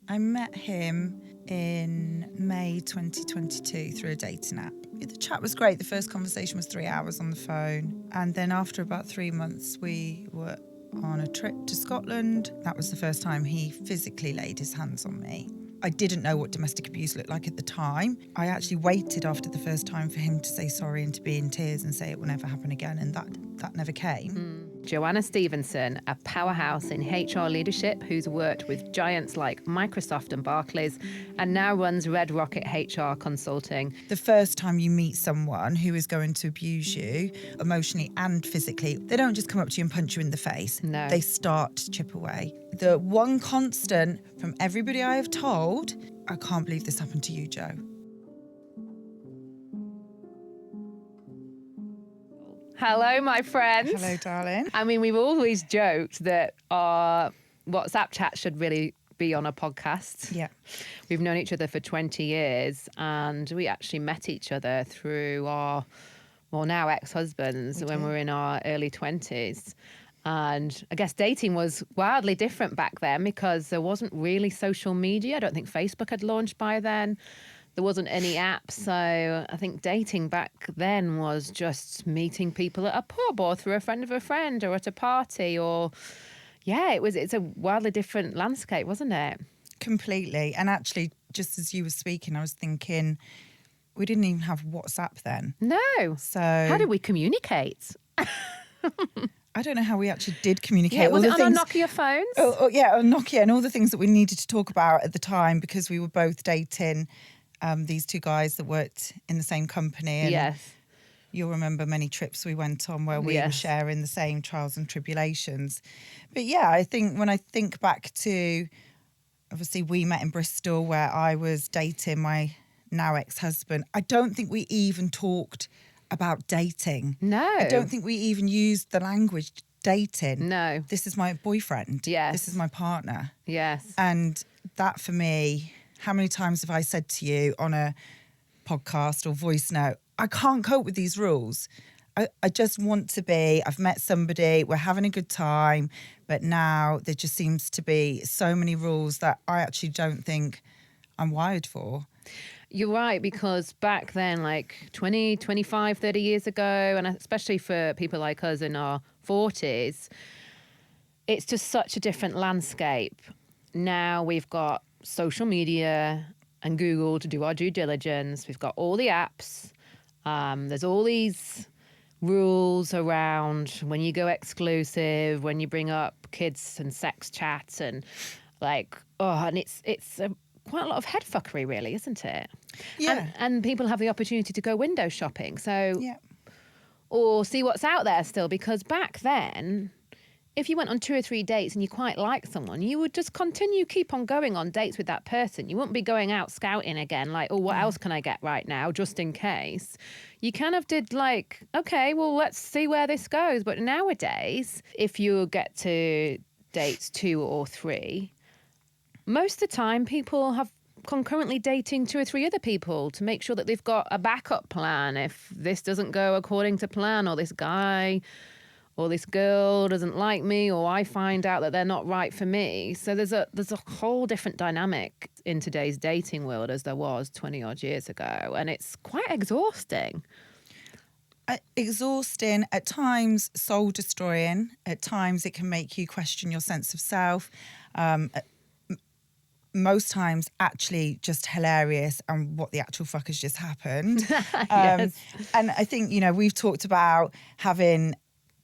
I met him in May 2022 through a dating app. The chat was great. The first conversation was 3 hours on the phone. And then after about 3 months, we were on a trip to Scotland. That was the first time he physically laid his hands on me. I didn't know what domestic abuse looked like at the time. I actually waited after the first time for him to say sorry and to be in tears and say it will never happen again, and that never came. Jo Stevenson, a powerhouse in HR leadership who's worked with giants like Microsoft and Barclays and now runs Red Rocket HR Consulting. The first time you meet someone who is going to abuse you emotionally and physically, they don't just come up to you and punch you in the face. No. They start to chip away. The one constant from everybody I have told, I can't believe this happened to you, Jo. Hello, my friends. Hello, darling. I mean, we've always joked that our WhatsApp chat should really be on a podcast. Yeah. We've known each other for 20 years and we actually met each other through our, well, now ex-husbands when we were in our early 20s. And I guess dating was wildly different back then because there wasn't really social media. I don't think Facebook had launched by then. There wasn't any app, so I think dating back then was just meeting people at a pub or through a friend of a friend or at a party or, it's a wildly different landscape, wasn't it? Completely. And actually, just as you were speaking, I was thinking, we didn't even have WhatsApp then. No. So how did we communicate? I don't know how we actually did communicate. Yeah, was it on our Nokia phones? Oh, yeah, on Nokia and all the things that we needed to talk about at the time because we were both dating these two guys that worked in the same company. And yes. You'll remember many trips we went on where we were sharing the same trials and tribulations. But yeah, I think when I think back to, obviously we met in Bristol where I was dating my now ex-husband. I don't think we even talked about dating. No. I don't think we even used the language dating. No. This is my boyfriend. Yes. This is my partner. Yes. And that for me, how many times have I said to you on a podcast or voice note, I can't cope with these rules. I just want to be, I've met somebody, we're having a good time, but now there just seems to be so many rules that I actually don't think I'm wired for. You're right, because back then, like 20, 25, 30 years ago, and especially for people like us in our 40s, it's just such a different landscape. Now we've got social media and Google to do our due diligence. We've got all the apps. There's all these rules around when you go exclusive, when you bring up kids and sex chats and and it's quite a lot of head fuckery, really, isn't it? Yeah. And people have the opportunity to go window shopping. So, Yeah. or see what's out there still, because back then, if you went on 2 or 3 dates and you quite liked someone, you would just keep on going on dates with that person. You wouldn't be going out scouting again, like, oh, what else can I get right now, just in case. You kind of did like, okay, well, let's see where this goes. But nowadays, if you get to dates 2 or 3, most of the time people have concurrently dating 2 or 3 other people to make sure that they've got a backup plan if this doesn't go according to plan, or this guy or this girl doesn't like me, or I find out that they're not right for me. So there's a whole different dynamic in today's dating world as there was 20 odd years ago. And it's quite exhausting. Exhausting, at times soul destroying, at times it can make you question your sense of self. Most times actually just hilarious and what the actual fuck has just happened. Yes. And I think, we've talked about having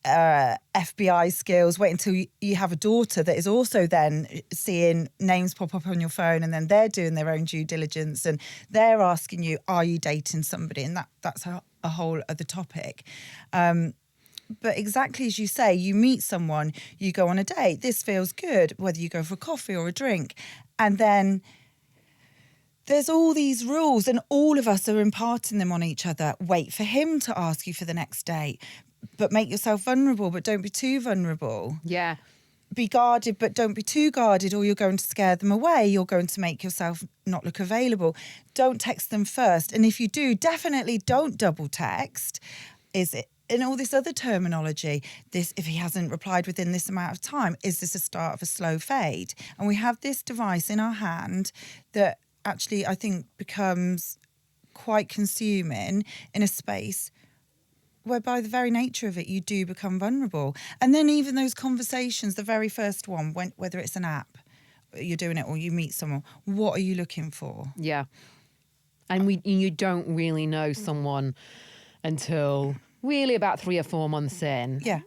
FBI skills. Wait until you have a daughter that is also then seeing names pop up on your phone, and then they're doing their own due diligence and they're asking you, are you dating somebody? And that's a whole other topic. But exactly as you say, you meet someone, you go on a date, this feels good, whether you go for a coffee or a drink. And then there's all these rules and all of us are imparting them on each other. Wait for him to ask you for the next date, but make yourself vulnerable, but don't be too vulnerable. Yeah. Be guarded, but don't be too guarded, or you're going to scare them away. You're going to make yourself not look available. Don't text them first. And if you do, definitely don't double text. and all this other terminology. This, if he hasn't replied within this amount of time, is this a start of a slow fade? And we have this device in our hand that actually I think becomes quite consuming in a space where by the very nature of it, you do become vulnerable. And then even those conversations, the very first one, whether it's an app, you're doing it or you meet someone, what are you looking for? Yeah. And you don't really know someone until really about 3 or 4 months in. Yeah,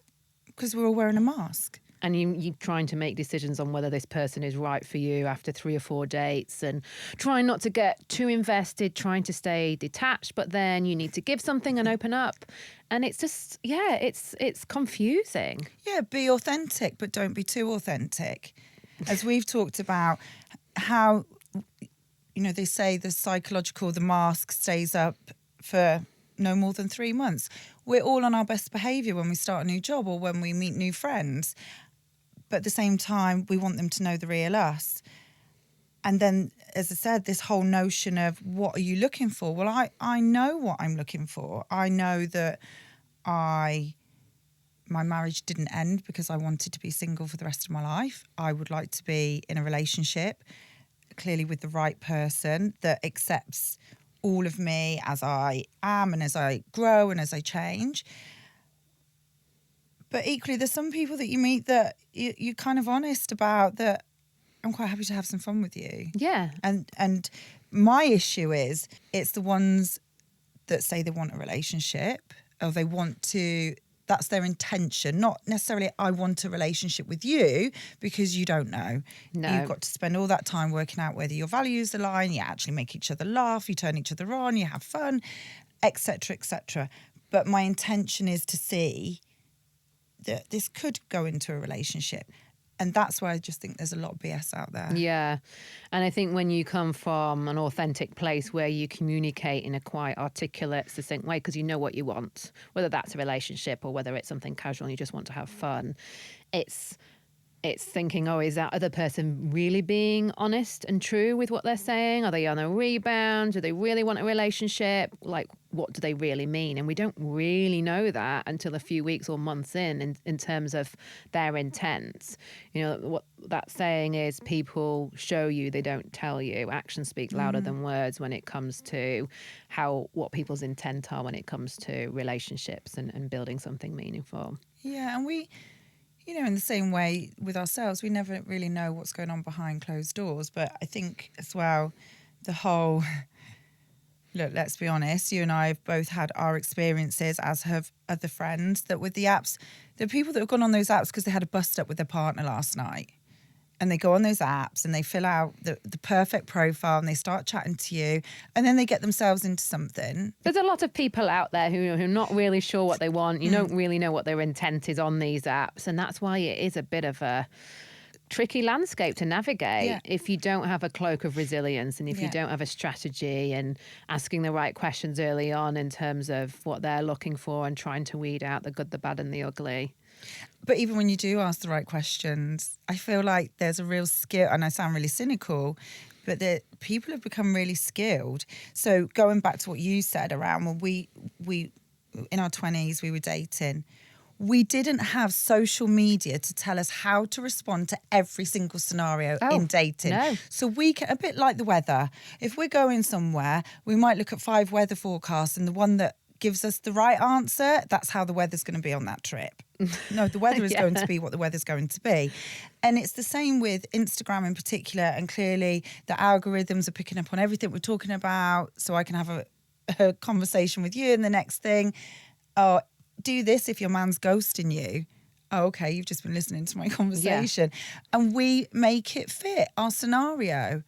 because we're all wearing a mask. And you're trying to make decisions on whether this person is right for you after 3 or 4 dates, and trying not to get too invested, trying to stay detached, but then you need to give something and open up. And it's just, it's confusing. Yeah, be authentic, but don't be too authentic. As we've talked about how, they say the mask stays up for no more than 3 months. We're all on our best behaviour when we start a new job or when we meet new friends. But at the same time, we want them to know the real us. And then, as I said, this whole notion of what are you looking for? Well, I know what I'm looking for. I know that my marriage didn't end because I wanted to be single for the rest of my life. I would like to be in a relationship, clearly with the right person that accepts all of me as I am and as I grow and as I change. But equally, there's some people that you meet that you're kind of honest about, that I'm quite happy to have some fun with you. Yeah. And my issue is, it's the ones that say they want a relationship or they want to, that's their intention, not necessarily I want a relationship with you, because you don't know. No. You've got to spend all that time working out whether your values align, you actually make each other laugh, you turn each other on, you have fun, etc., etc. But my intention is to see that this could go into a relationship. And that's why I just think there's a lot of BS out there. Yeah. And I think when you come from an authentic place where you communicate in a quite articulate, succinct way, because you know what you want, whether that's a relationship or whether it's something casual and you just want to have fun, it's thinking, is that other person really being honest and true with what they're saying? Are they on a rebound? Do they really want a relationship? Like, what do they really mean? And we don't really know that until a few weeks or months in terms of their intent. What that saying is, people show you, they don't tell you. Action speaks louder than words when it comes to what people's intent are when it comes to relationships and building something meaningful. Yeah, and we... in the same way with ourselves, we never really know what's going on behind closed doors. But I think as well, the whole, look, let's be honest, you and I have both had our experiences, as have other friends, that with the apps, there are people that have gone on those apps because they had a bust up with their partner last night. And they go on those apps and they fill out the perfect profile and they start chatting to you, and then they get themselves into something. There's a lot of people out there who are not really sure what they want. You don't really know what their intent is on these apps. And that's why it is a bit of a tricky landscape to navigate if you don't have a cloak of resilience and if you don't have a strategy and asking the right questions early on in terms of what they're looking for and trying to weed out the good, the bad and the ugly. But even when you do ask the right questions, I feel like there's a real skill, and I sound really cynical, but that people have become really skilled. So going back to what you said around when we in our 20s, we were dating, we didn't have social media to tell us how to respond to every single scenario in dating. No. So we can, a bit like the weather, if we're going somewhere, we might look at 5 weather forecasts, and the one that gives us the right answer, that's how the weather's going to be on that trip. No, the weather is going to be what the weather's going to be. And it's the same with Instagram in particular, and clearly the algorithms are picking up on everything we're talking about, so I can have a conversation with you, and the next thing, do this if your man's ghosting you. Oh, okay, you've just been listening to my conversation. And we make it fit our scenario.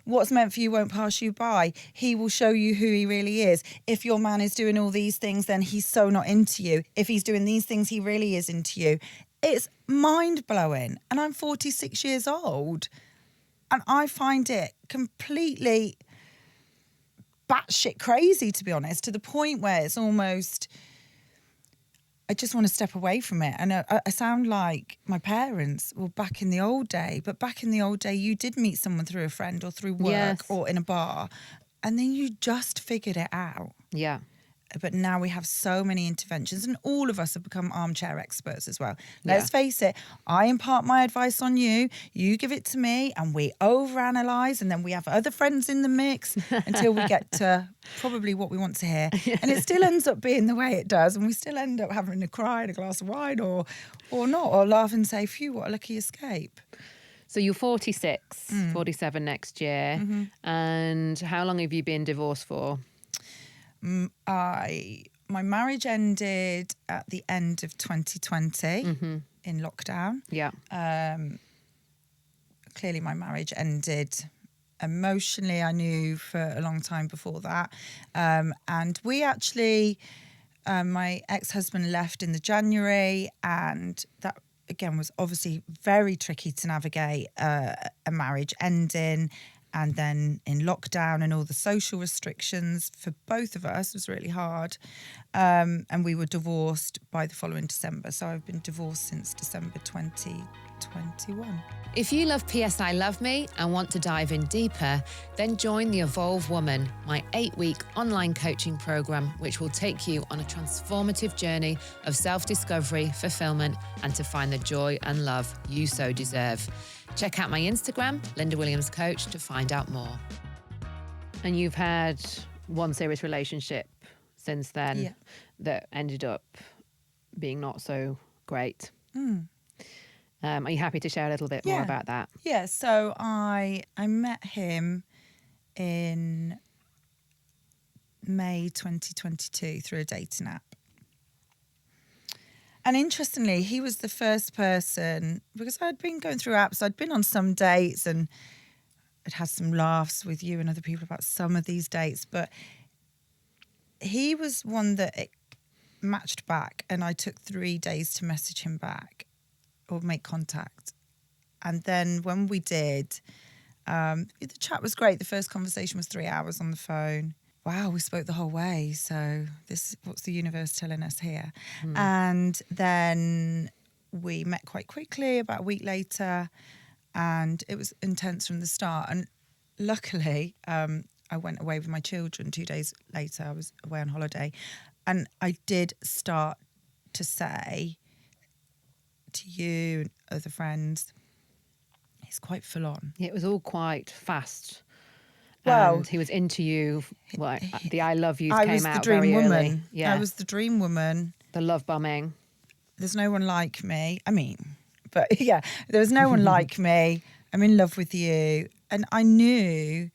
What's meant for you won't pass you by. He will show you who he really is. If your man is doing all these things, then he's so not into you. If he's doing these things, he really is into you. It's mind-blowing. And I'm 46 years old. And I find it completely batshit crazy, to be honest, to the point where it's almost... I just want to step away from it. And I sound like my parents, well, back in the old day. But back in the old day, you did meet someone through a friend or through work or in a bar. And then you just figured it out. Yeah. But now we have so many interventions, and all of us have become armchair experts as well. Let's face it, I impart my advice on you, you give it to me, and we overanalyze, and then we have other friends in the mix until we get to probably what we want to hear. And it still ends up being the way it does, and we still end up having to cry and a glass of wine or not, or laugh and say, phew, what a lucky escape. So you're 46, 47 next year. And how long have you been divorced for? My marriage ended at the end of 2020 in lockdown. Yeah. Clearly my marriage ended emotionally. I knew for a long time before that. And we actually, my ex-husband left in the January, and that again was obviously very tricky to navigate a marriage ending. And then in lockdown and all the social restrictions for both of us was really hard. And we were divorced by the following December. So I've been divorced since December 2021. If you love PS I Love Me and want to dive in deeper, then join the Evolve Woman, my 8-week online coaching program, which will take you on a transformative journey of self-discovery, fulfillment, and to find the joy and love you so deserve. Check out my Instagram, Lynda Williams Coach, to find out more. And you've had one serious relationship since then that ended up being not so great. Are you happy to share a little bit more about that? Yeah, so I met him in May 2022 through a dating app. And interestingly, he was the first person, because I'd been going through apps, I'd been on some dates and I'd had some laughs with you and other people about some of these dates, but he was one that it matched back, and I took 3 days to message him back or make contact. And then when we did, the chat was great. The first conversation was 3 hours on the phone. Wow, we spoke the whole way. So what's the universe telling us here? And then we met quite quickly, about a week later, and it was intense from the start. And luckily, I went away with my children 2 days later. I was away on holiday. And I did start to say to you and other friends, he's quite full on. It was all quite fast. Well, and he was into you. Well, the I love yous I came was out the dream very woman. early. Yeah, I was the dream woman. the love bombing. There's no one like me. I mean, but yeah, there was no one like me. I'm in love with you. And I knew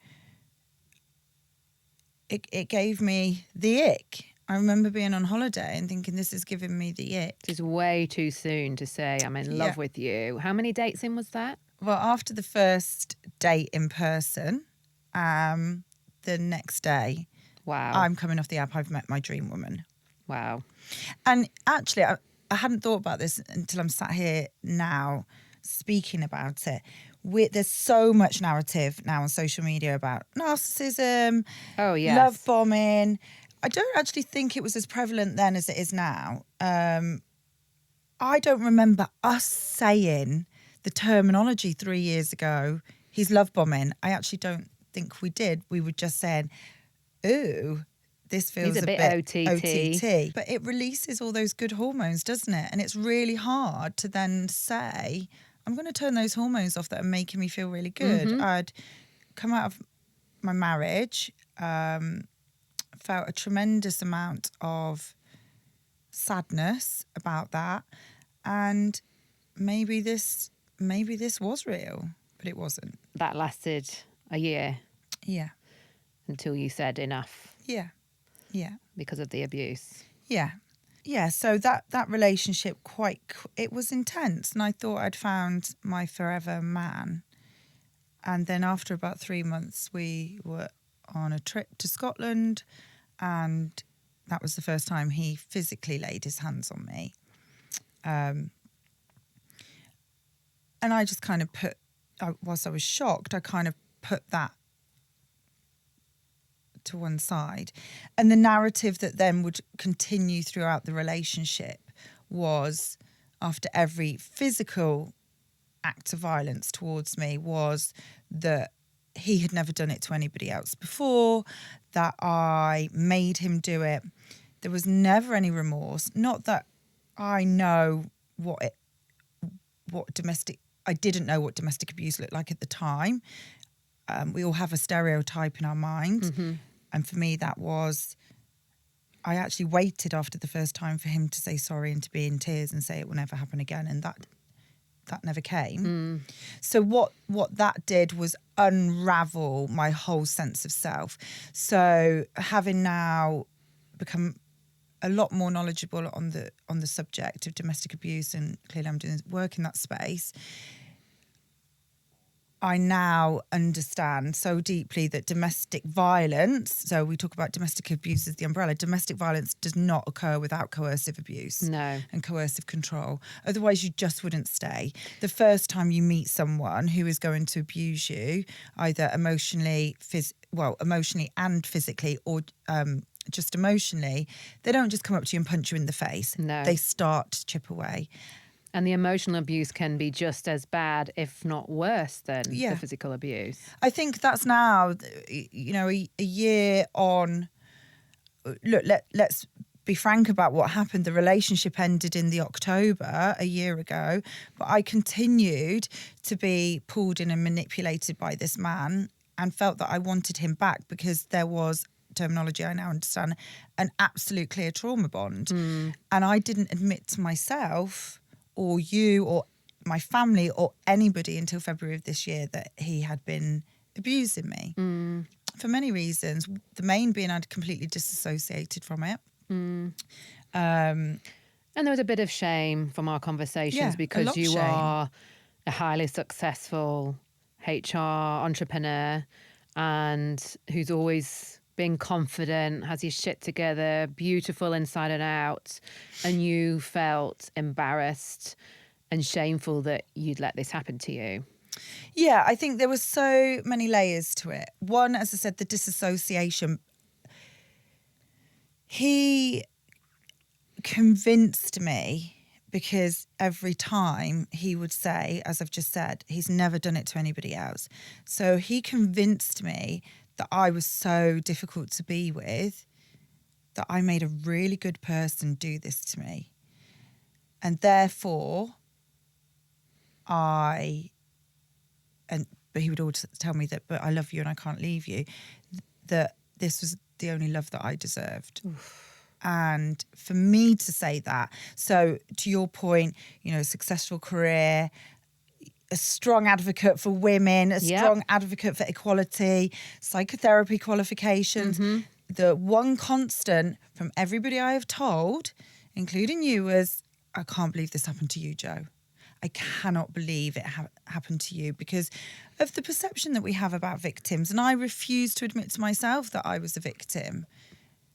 it gave me the ick. I remember being on holiday and thinking, this is giving me the ick. It's way too soon to say I'm in love with you. How many dates in was that? Well, after the first date in person, the next day, Wow. I'm coming off the app, I've met my dream woman. Wow. And actually, I hadn't thought about this until I'm sat here now speaking about it. There's so much narrative now on social media about narcissism, love bombing. I don't actually think it was as prevalent then as it is now. I don't remember us saying the terminology 3 years ago, he's love bombing. I actually don't think we did. We were just saying, ooh, this feels He's a bit OTT. But it releases all those good hormones, doesn't it? And it's really hard to then say, I'm going to turn those hormones off that are making me feel really good. I'd come out of my marriage, felt a tremendous amount of sadness about that. And maybe this was real, but it wasn't. That lasted a year. Yeah. Until you said enough. Yeah. Yeah. Because of the abuse. Yeah. Yeah. So that relationship it was intense, and I thought I'd found my forever man. And then after about 3 months, we were on a trip to Scotland, and that was the first time he physically laid his hands on me. And I just kind of whilst I was shocked, I kind of put that to one side. And the narrative that then would continue throughout the relationship was, after every physical act of violence towards me, was that he had never done it to anybody else before, that I made him do it, There was never any remorse. Not that I know what domestic. I didn't know what domestic abuse looked like at the time. We all have a stereotype in our mind, and for me, that was. I actually waited after the first time for him to say sorry and to be in tears and say it will never happen again, and that never came. So what that did was unravel my whole sense of self. So having now become a lot more knowledgeable on the subject of domestic abuse, and clearly I'm doing work in that space, I now understand so deeply that domestic violence, so we talk about domestic abuse as the umbrella, domestic violence does not occur without coercive abuse and coercive control. Otherwise, you just wouldn't stay. The first time you meet someone who is going to abuse you, either emotionally and physically, or just emotionally, they don't just come up to you and punch you in the face. No. They start to chip away. And the emotional abuse can be just as bad, if not worse, than the physical abuse. I think that's now, a year on. Look, let's be frank about what happened. The relationship ended in the October a year ago, but I continued to be pulled in and manipulated by this man and felt that I wanted him back because there was, terminology I now understand, an absolute clear trauma bond. And I didn't admit to myself or you or my family or anybody until February of this year that he had been abusing me for many reasons. The main being I'd completely disassociated from it. And there was a bit of shame from our conversations because you are a highly successful HR entrepreneur and who's always being confident, has his shit together, beautiful inside and out, and you felt embarrassed and shameful that you'd let this happen to you. Yeah, I think there were so many layers to it. One, as I said, the disassociation. He convinced me, because every time he would say, as I've just said, he's never done it to anybody else. So he convinced me that I was so difficult to be with that I made a really good person do this to me. And therefore, but he would always tell me that, but I love you and I can't leave you, that this was the only love that I deserved. Oof. And for me to say that, so to your point, successful career, a strong advocate for women, a strong advocate for equality, psychotherapy qualifications. The one constant from everybody I have told, including you, was, I can't believe this happened to you, Jo. I cannot believe it happened to you because of the perception that we have about victims. And I refuse to admit to myself that I was a victim.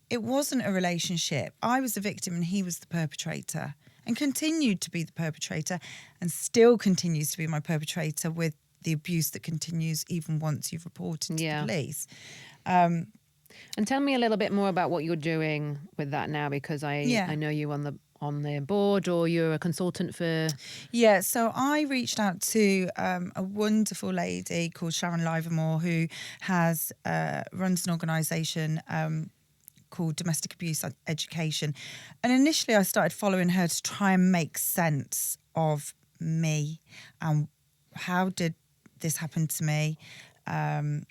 It wasn't a relationship. I was the victim and he was the perpetrator. And continued to be the perpetrator and still continues to be my perpetrator with the abuse that continues even once you've reported to the police. And tell me a little bit more about what you're doing with that now, because I know you on the board, or you're a consultant for... Yeah, so I reached out to a wonderful lady called Sharon Livermore who runs an organisation called Domestic Abuse Education. And initially I started following her to try and make sense of me and how did this happen to me. And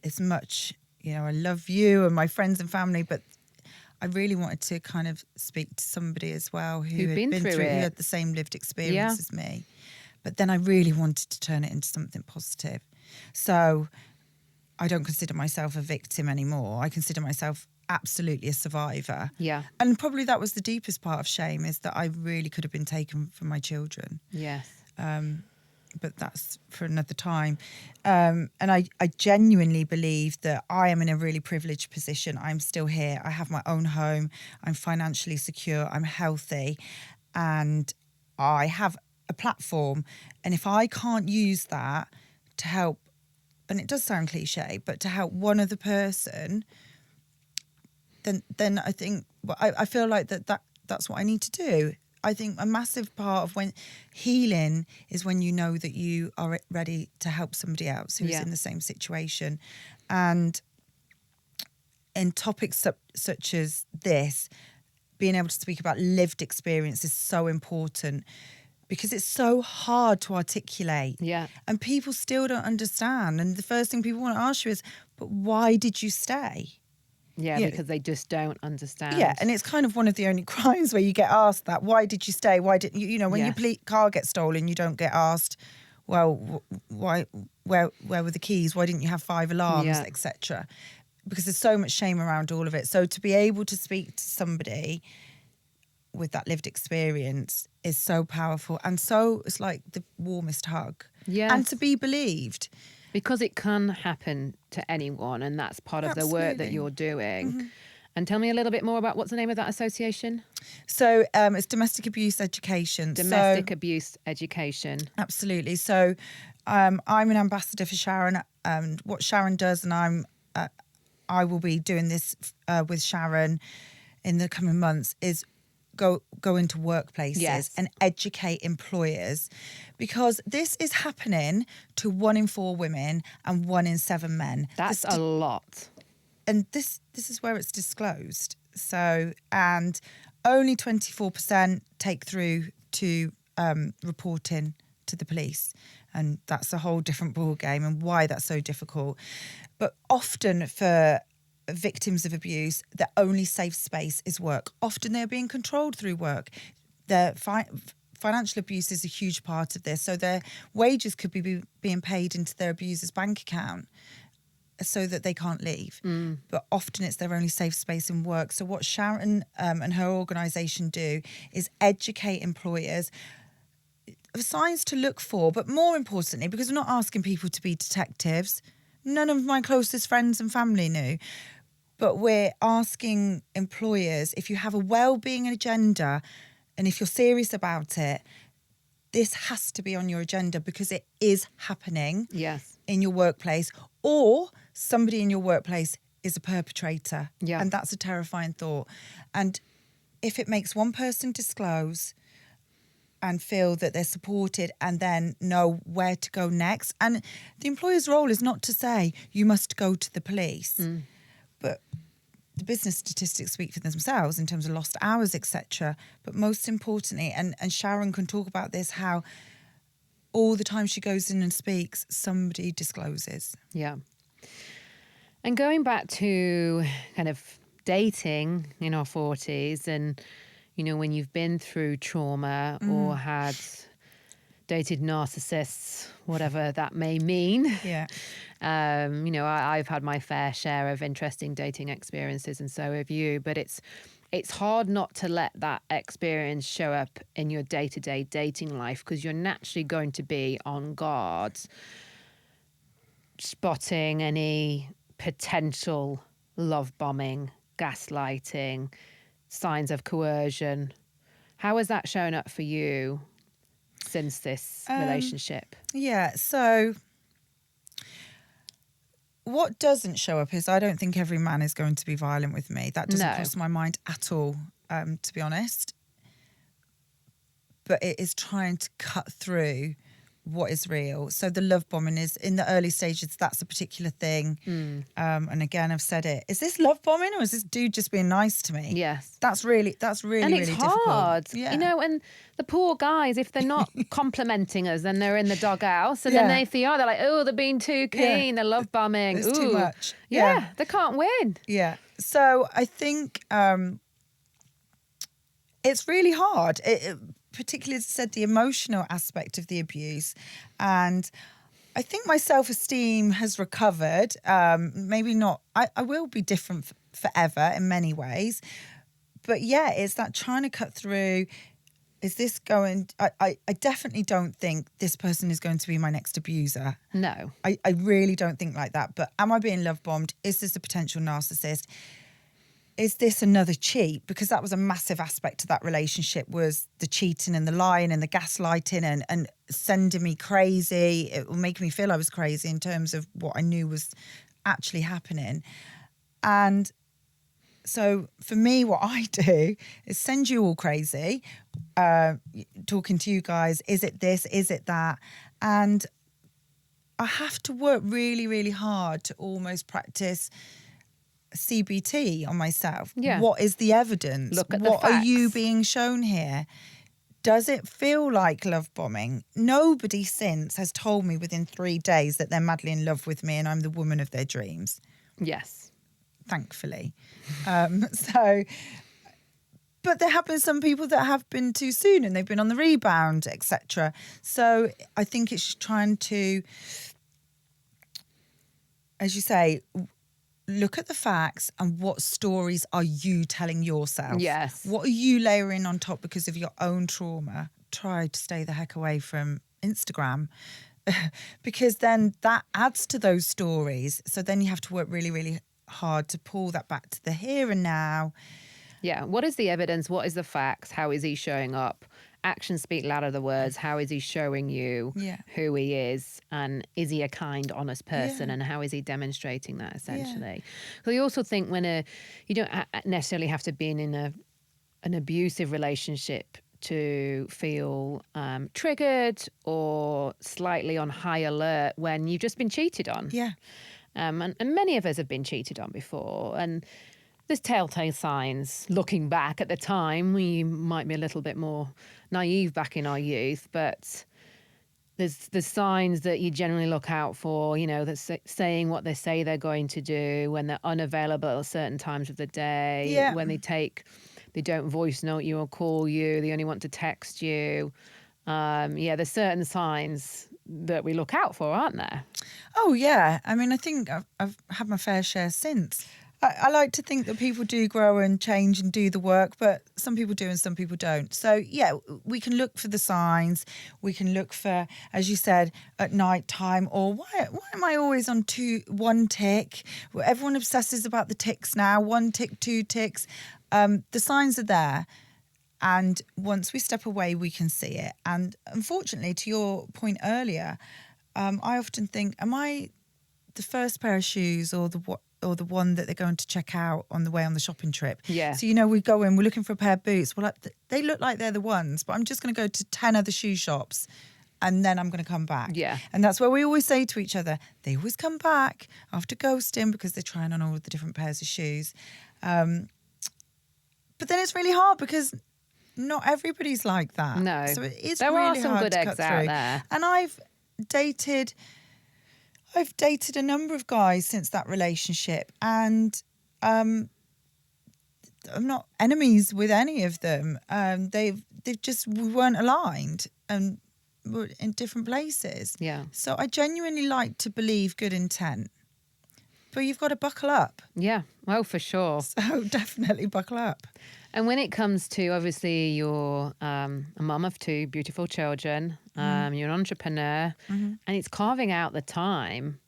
as much, I love you and my friends and family, but I really wanted to kind of speak to somebody as well who had been through it, who had the same lived experience as me. But then I really wanted to turn it into something positive. So I don't consider myself a victim anymore. I consider myself absolutely a survivor. Yeah. And probably that was the deepest part of shame, is that I really could have been taken from my children. Yes. But that's for another time. And I genuinely believe that I am in a really privileged position. I'm still here. I have my own home. I'm financially secure. I'm healthy. And I have a platform. And if I can't use that to help, and it does sound cliche, but to help one other person, then I think, I feel like that's what I need to do. I think a massive part of when healing is when you know that you are ready to help somebody else who's in the same situation. And in topics such as this, being able to speak about lived experience is so important, because it's so hard to articulate. Yeah. And people still don't understand. And the first thing people want to ask you is, but why did you stay? Yeah, Yeah. because they just don't understand. Yeah, and it's kind of one of the only crimes where you get asked that. Why did you stay? Why didn't you? You know, when Yes. your car gets stolen, you don't get asked, well, why? Where were the keys? Why didn't you have 5 alarms, Yeah. etc.? Because there's so much shame around all of it. So to be able to speak to somebody with that lived experience is so powerful, and so it's like the warmest hug. Yes. And to be believed. Because it can happen to anyone, and that's part of the work that Absolutely. you're doing. And tell me a little bit more about what's the name of that association? So it's domestic abuse education. Domestic Abuse Education. Absolutely. So I'm an ambassador for Sharon, and what Sharon does, and I will be doing this with Sharon in the coming months, is go into workplaces Yes. and educate employers, because this is happening to 1 in 4 women and 1 in 7 men. That's a lot. And this is where it's disclosed. So, and only 24% take through to reporting to the police. And that's a whole different ball game, and why that's so difficult. But often for victims of abuse, their only safe space is work. Often they're being controlled through work. Their financial abuse is a huge part of this. So their wages could be being paid into their abuser's bank account so that they can't leave. But often it's their only safe space in work. So what Sharon and her organisation do is educate employers of signs to look for, but more importantly, because we're not asking people to be detectives. None of my closest friends and family knew. But we're asking employers, if you have a well-being agenda and if you're serious about it, this has to be on your agenda, because it is happening Yes. in your workplace, or somebody in your workplace is a perpetrator. Yeah. And that's a terrifying thought. And if it makes one person disclose and feel that they're supported and then know where to go next. And the employer's role is not to say, you must go to the police. But the business statistics speak for themselves in terms of lost hours, etc. But most importantly, and Sharon can talk about this, how all the time she goes in and speaks, somebody discloses. Yeah. And going back to kind of dating in our 40s, and, you know, when you've been through trauma or had dated narcissists, whatever that may mean. Yeah. You know, I've had my fair share of interesting dating experiences, and so have you. But it's hard not to let that experience show up in your day-to-day dating life, because you're naturally going to be on guard, spotting any potential love bombing, gaslighting, signs of coercion. How has that shown up for you since this relationship? Yeah, so what doesn't show up is, I don't think every man is going to be violent with me. That doesn't No. cross my mind at all, to be honest. But it is trying to cut through what is real. So the love bombing is, in the early stages, that's a particular thing. And again, I've said it. Is this love bombing, or is this dude just being nice to me? Yes. That's really And it's really difficult. hard, Yeah. you know, and the poor guys, if they're not complimenting us, then they're in the doghouse. And Yeah. then if they are, they're like, oh, they're being too keen, they're love bombing. It's too Ooh. much. Yeah, they can't win. Yeah. So I think it's really hard. Particularly, as I said, the emotional aspect of the abuse. And I think my self-esteem has recovered. Maybe not. I will be different forever in many ways. But yeah, it's that trying to cut through. Is this going... I definitely don't think this person is going to be my next abuser. No. I really don't think like that. But am I being love bombed? Is this a potential narcissist? Is this another cheat? Because that was a massive aspect to that relationship, was the cheating and the lying and the gaslighting and sending me crazy. It will make me feel I was crazy in terms of what I knew was actually happening. And so for me, what I do is send you all crazy, talking to you guys. Is it this? Is it that? And I have to work really, really hard to almost practice CBT on myself. Yeah. What is the evidence? Look at the What are you facts. being shown here? Does it feel like love bombing? Nobody since has told me within 3 days that they're madly in love with me and I'm the woman of their dreams, Yes. thankfully. But there have been some people that have been too soon and they've been on the rebound, etc. So I think it's just trying to, as you say, look at the facts and what stories are you telling yourself? Yes. What are you layering on top because of your own trauma? Try to stay the heck away from Instagram because then that adds to those stories. So then you have to work really, really hard to pull that back to the here and now. Yeah. What is the evidence? What is the facts? How is he showing up? Actions speak louder than words. How is he showing you who he is? And is he a kind, honest person? And how is he demonstrating that, essentially? So you also think when you don't necessarily have to be in an abusive relationship to feel triggered or slightly on high alert when you've just been cheated on. Yeah. And many of us have been cheated on before. And there's telltale signs. Looking back at the time, we might be a little bit more naive back in our youth, but there's signs that you generally look out for, that's saying what they say they're going to do, when they're unavailable at certain times of the day, when they don't voice note you or call you, they only want to text you. There's certain signs that we look out for, aren't there? Oh, yeah. I mean, I think I've had my fair share since. I like to think that people do grow and change and do the work, but some people do and some people don't. So, yeah, we can look for the signs. We can look for, as you said, at night time, or why am I always on one tick? Everyone obsesses about the ticks now, 1 tick, 2 ticks. The signs are there. And once we step away, we can see it. And unfortunately, to your point earlier, I often think, am I the first pair of shoes or the one that they're going to check out on the way on the shopping trip? Yeah. So, we go in, we're looking for a pair of boots. Well, they look like they're the ones, but I'm just going to go to 10 other shoe shops and then I'm going to come back. Yeah. And that's where we always say to each other, they always come back after ghosting because they're trying on all the different pairs of shoes. But then it's really hard because not everybody's like that. No. So it is there really are some hard good to eggs cut out through. there. And I've dated a number of guys since that relationship, and I'm not enemies with any of them. We weren't aligned and we're in different places. Yeah. So I genuinely like to believe good intent, but you've got to buckle up. Yeah. Well, for sure. So definitely buckle up. And when it comes to, obviously, you're a mum of 2 beautiful children, you're an entrepreneur, and it's carving out the time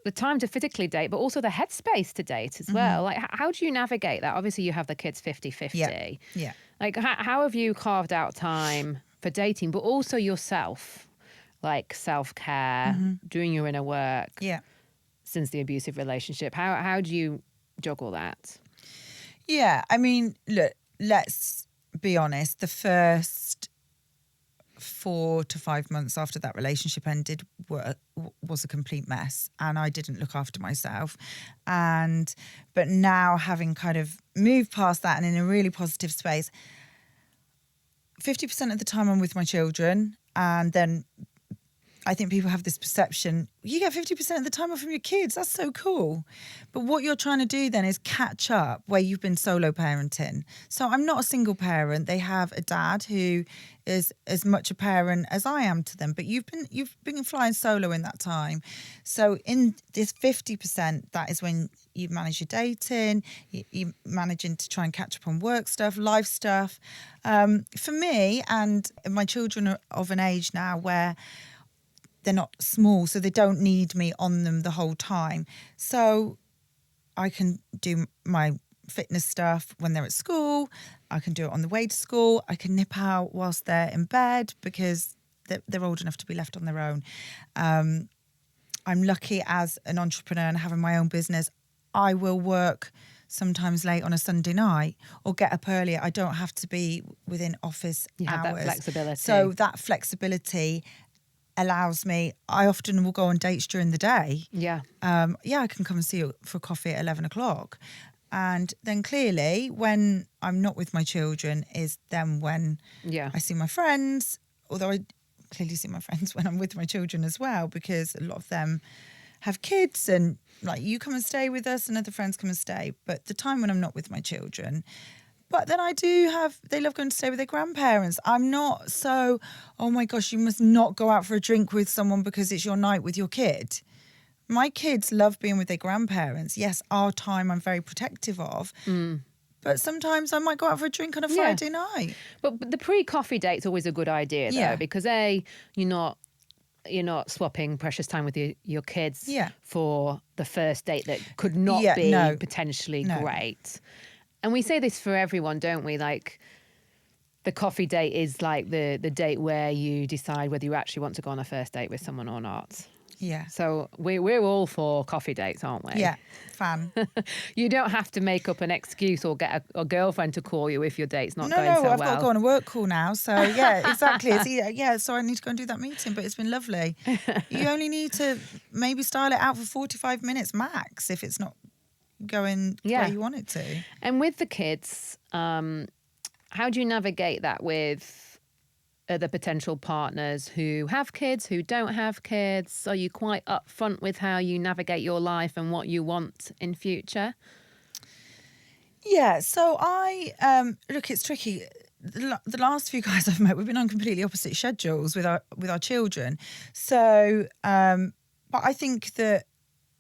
to physically date, but also the headspace to date as well. Like, how do you navigate that? Obviously, you have the kids 50-50. Yeah. Like, how have you carved out time for dating, but also yourself? Like self-care, doing your inner work. Yeah. Since the abusive relationship. How do you juggle that? Yeah, I mean, look, let's be honest. The first 4 to 5 months after that relationship ended was a complete mess, and I didn't look after myself. But now, having kind of moved past that and in a really positive space, 50% of the time I'm with my children, and then I think people have this perception, you get 50% of the time off from your kids. That's so cool. But what you're trying to do then is catch up where you've been solo parenting. So I'm not a single parent. They have a dad who is as much a parent as I am to them. But you've been flying solo in that time. So in this 50%, that is when you manage your dating, you're managing to try and catch up on work stuff, life stuff. For me, and my children are of an age now where they're not small, so they don't need me on them the whole time. So I can do my fitness stuff when they're at school. I can do it on the way to school. I can nip out whilst they're in bed because they're old enough to be left on their own. I'm lucky as an entrepreneur and having my own business. I will work sometimes late on a Sunday night or get up earlier. I don't have to be within office hours. You have that flexibility. So that flexibility allows me, I often will go on dates during the day. Yeah. I can come and see you for coffee at 11 o'clock. And then clearly when I'm not with my children is then when I see my friends, although I clearly see my friends when I'm with my children as well, because a lot of them have kids and like you come and stay with us and other friends come and stay. But the time when I'm not with my children, but then they love going to stay with their grandparents. I'm not so, oh my gosh, you must not go out for a drink with someone because it's your night with your kid. My kids love being with their grandparents. Yes, our time I'm very protective of. But sometimes I might go out for a drink on a Friday night. But the pre-coffee date's always a good idea, though, because you're not swapping precious time with your kids for the first date that could not be potentially great. And we say this for everyone, don't we? Like, the coffee date is like the date where you decide whether you actually want to go on a first date with someone or not. Yeah. So we're all for coffee dates, aren't we? Yeah, fan. You don't have to make up an excuse or get a girlfriend to call you if your date's not going so well. No, I've got to go on a work call now. So, yeah, exactly. So I need to go and do that meeting, but it's been lovely. You only need to maybe style it out for 45 minutes max if it's not going the way you want it to. And with the kids, how do you navigate that with other potential partners who have kids, who don't have kids? Are you quite upfront with how you navigate your life and what you want in future? Yeah, so look, it's tricky. The last few guys I've met, we've been on completely opposite schedules with our children. So, but I think that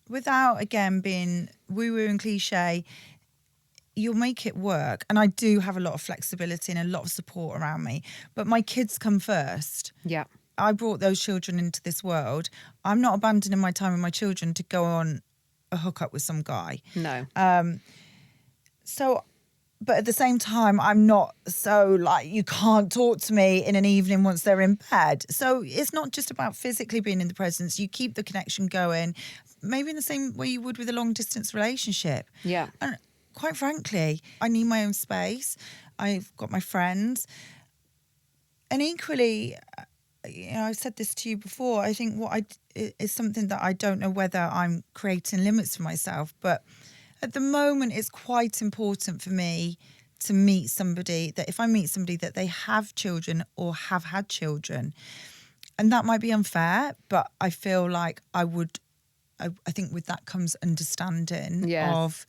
without, again, being woo-woo and cliche, you'll make it work. And I do have a lot of flexibility and a lot of support around me. But my kids come first. Yeah. I brought those children into this world. I'm not abandoning my time with my children to go on a hookup with some guy. No. But at the same time, I'm not so like, you can't talk to me in an evening once they're in bed. So it's not just about physically being in the presence. You keep the connection going, maybe in the same way you would with a long distance relationship. Yeah. And quite frankly, I need my own space. I've got my friends. And equally, I've said this to you before, I think is something that I don't know whether I'm creating limits for myself, but at the moment it's quite important for me to meet somebody that if I meet somebody that they have children or have had children, and that might be unfair, but I feel like I think with that comes understanding of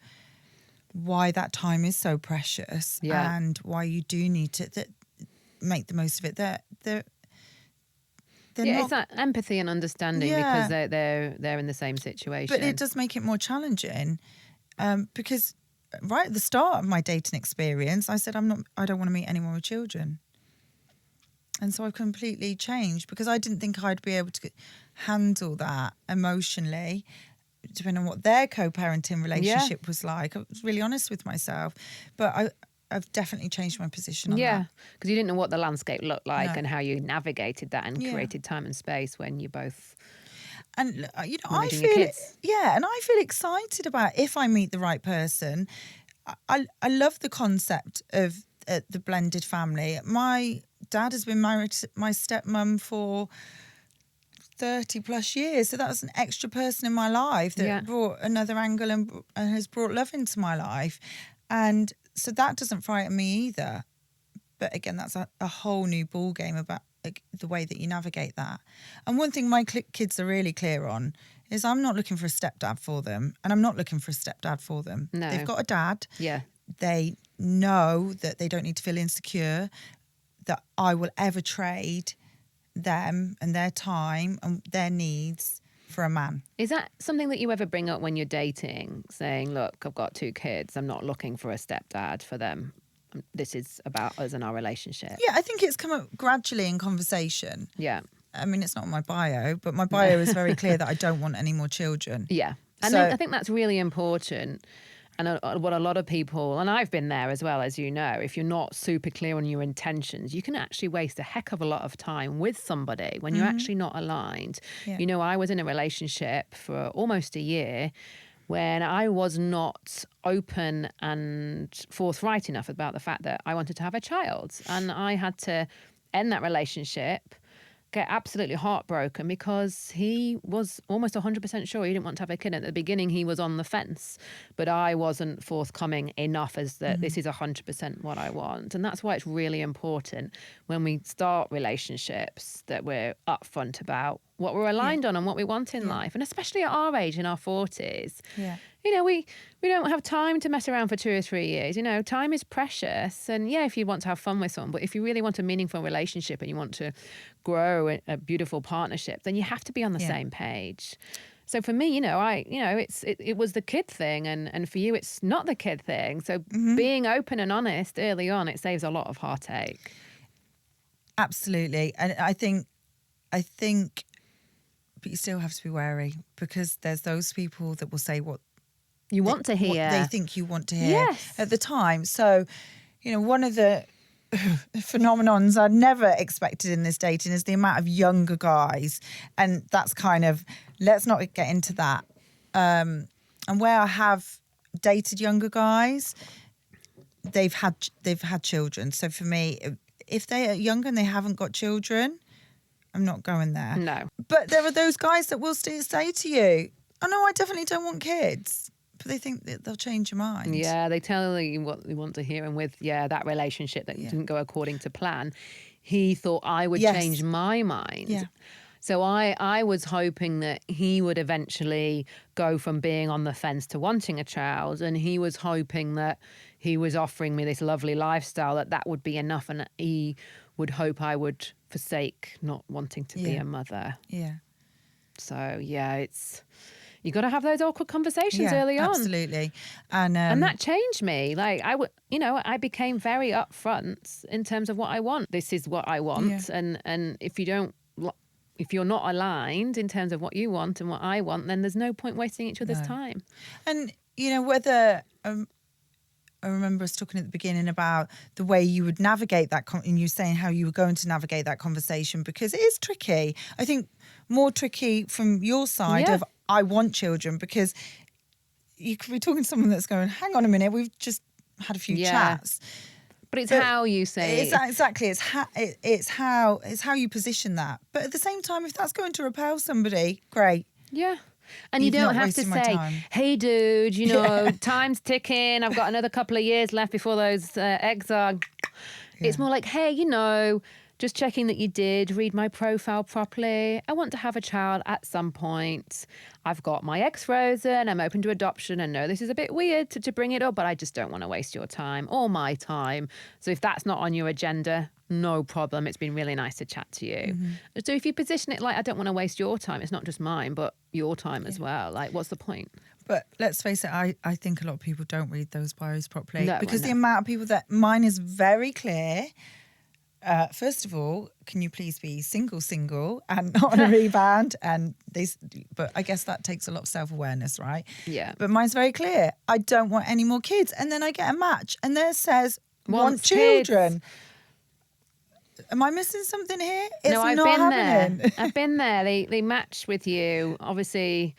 why that time is so precious and why you do need to make the most of it. They're not, it's that empathy and understanding because they're in the same situation. But it does make it more challenging because right at the start of my dating experience, I said I don't want to meet anyone with children. And so I've completely changed because I didn't think I'd be able to handle that emotionally, depending on what their co-parenting relationship was like. I was really honest with myself. But I've definitely changed my position on that. Yeah, because you didn't know what the landscape looked like and how you navigated that and created time and space when you both and I feel excited about if I meet the right person. I love the concept of the blended family. My dad has been married to my stepmom for 30 plus years, so that was an extra person in my life that brought another angle and has brought love into my life, and so that doesn't frighten me either. But again, that's a whole new ball game about the way that you navigate that. And one thing my kids are really clear on is I'm not looking for a stepdad for them, and I'm not looking for a stepdad for them. No. They've got a dad. Yeah. They know that they don't need to feel insecure, that I will ever trade them and their time and their needs for a man. Is that something that you ever bring up when you're dating, saying, look, I've got 2 kids, I'm not looking for a stepdad for them, this is about us and our relationship? Yeah, I think it's come up gradually in conversation. Yeah. I mean, it's not on my bio, but my bio is very clear that I don't want any more children. Yeah. And I think that's really important. And what a lot of people, and I've been there as well, as you know, if you're not super clear on your intentions, you can actually waste a heck of a lot of time with somebody when you're actually not aligned. Yeah. I was in a relationship for almost a year when I was not open and forthright enough about the fact that I wanted to have a child. And I had to end that relationship, get absolutely heartbroken because he was almost 100% sure he didn't want to have a kid. At the beginning, he was on the fence, but I wasn't forthcoming enough as that this is 100% what I want. And that's why it's really important when we start relationships that we're upfront about what we're aligned on and what we want in life. And especially at our age, in our 40s, you know, we don't have time to mess around for 2 or 3 years. You know, time is precious. And yeah, if you want to have fun with someone, but if you really want a meaningful relationship and you want to grow a beautiful partnership, then you have to be on the same page. So for me, it was the kid thing, and for you, it's not the kid thing. So being open and honest early on, it saves a lot of heartache. Absolutely. And I think, but you still have to be wary, because there's those people that will say what you want to hear, what they think you want to hear at the time. So, one of the phenomenons I never expected in this dating is the amount of younger guys, and that's kind of, let's not get into that. And where I have dated younger guys, they've had children. So for me, if they are younger and they haven't got children, I'm not going there. No. But there are those guys that will still say to you, "Oh no, I definitely don't want kids." But they think that they'll change your mind. Yeah, they tell you what they want to hear. And with, that relationship that didn't go according to plan, he thought I would change my mind. Yeah. So I was hoping that he would eventually go from being on the fence to wanting a child. And he was hoping that he was offering me this lovely lifestyle, that would be enough. And he would hope I would forsake not wanting to be a mother. Yeah. So, you got to have those awkward conversations early on. Absolutely. And that changed me. Like I became very upfront in terms of what I want. This is what I want. Yeah. And if you're not aligned in terms of what you want and what I want, then there's no point wasting each other's time. And, whether... I remember us talking at the beginning about the way you would navigate that, and you saying how you were going to navigate that conversation, because it is tricky. I think more tricky from your side of, I want children, because you could be talking to someone that's going, hang on a minute, we've just had a few chats. But it's how you say it. Exactly. It's how you position that. But at the same time, if that's going to repel somebody, great. Yeah. And you don't have to say, hey, dude, time's ticking. I've got another couple of years left before those eggs are... Yeah. It's more like, hey, just checking that you did read my profile properly. I want to have a child at some point. I've got my eggs frozen. I'm open to adoption. I know this is a bit weird to bring it up, but I just don't want to waste your time or my time. So if that's not on your agenda, no problem. It's been really nice to chat to you. Mm-hmm. So if you position it like, I don't want to waste your time, it's not just mine, but your time as well. Like, what's the point? But let's face it, I think a lot of people don't read those bios properly. Because the amount of people that... Mine is very clear. First of all, can you please be single and not on a rebound? But I guess that takes a lot of self-awareness, right? Yeah. But mine's very clear. I don't want any more kids. And then I get a match and there says, want children. Kids. Am I missing something here? No, I've been there. I've been there. They match with you. Obviously,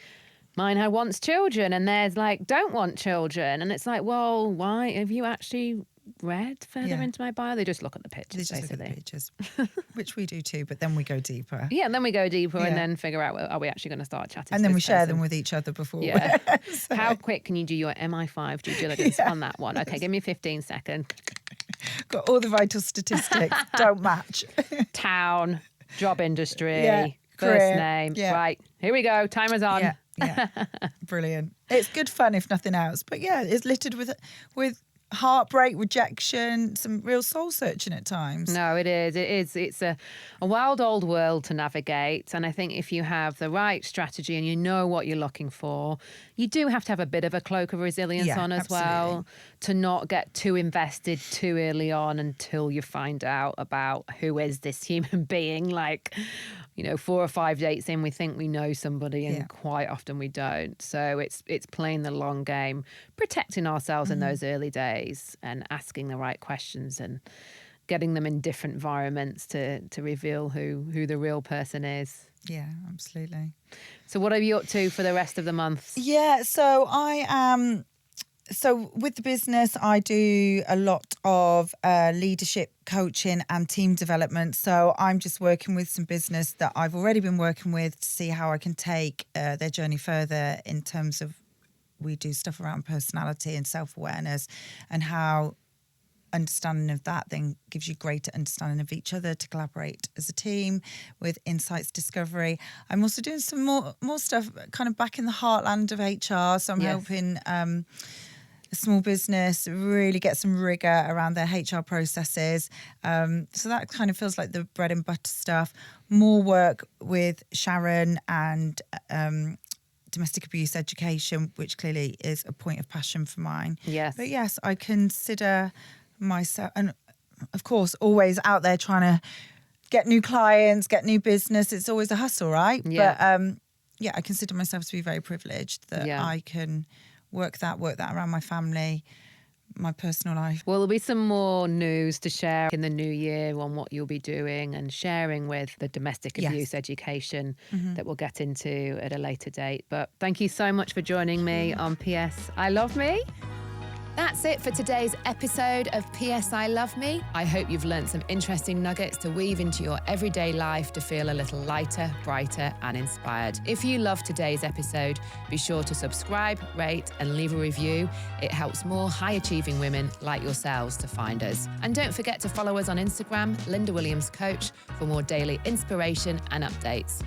mine wants children and theirs don't want children. And it's like, well, why? Have you actually... read further into my bio? They just look at the pictures, look at the pictures, which we do too, but then we go deeper. Yeah, and then we go deeper and then figure out, are we actually going to start chatting and then we share them with each other before. Yeah. So. How quick can you do your MI5 due diligence on that one? Okay, give me 15 seconds. Got all the vital statistics. Don't match. Town, job industry, first name. Yeah. Right, here we go. Timer's on. Yeah. Brilliant. It's good fun if nothing else. But it's littered with heartbreak, rejection, some real soul searching at times. No, it is. It's a wild old world to navigate. And I think if you have the right strategy and you know what you're looking for, you do have to have a bit of a cloak of resilience on as well, to not get too invested too early on until you find out about who is this human being. 4 or 5 dates in, we think we know somebody, and quite often we don't. So it's playing the long game, protecting ourselves in those early days and asking the right questions and getting them in different environments to reveal who the real person is. Yeah, absolutely. So what are you up to for the rest of the month? Yeah, so I am So with the business, I do a lot of leadership coaching and team development. So I'm just working with some business that I've already been working with to see how I can take their journey further in terms of, we do stuff around personality and self-awareness, and how understanding of that then gives you greater understanding of each other to collaborate as a team with insights discovery. I'm also doing some more stuff kind of back in the heartland of HR. So I'm helping a small business really get some rigor around their HR processes. So that kind of feels like the bread and butter stuff. More work with Sharon and domestic abuse education, which clearly is a point of passion for mine. Yes. But yes, I consider myself, and of course, always out there trying to get new clients, get new business. It's always a hustle, right? Yeah. But I consider myself to be very privileged that I can work that around my family, my personal life. Well, there'll be some more news to share in the new year on what you'll be doing and sharing with the domestic abuse education that we'll get into at a later date. But thank you so much for joining me on PS I Love Me. That's it for today's episode of PS I Love Me. I hope you've learnt some interesting nuggets to weave into your everyday life to feel a little lighter, brighter and inspired. If you loved today's episode, be sure to subscribe, rate and leave a review. It helps more high-achieving women like yourselves to find us. And don't forget to follow us on Instagram, Lynda Williams Coach, for more daily inspiration and updates.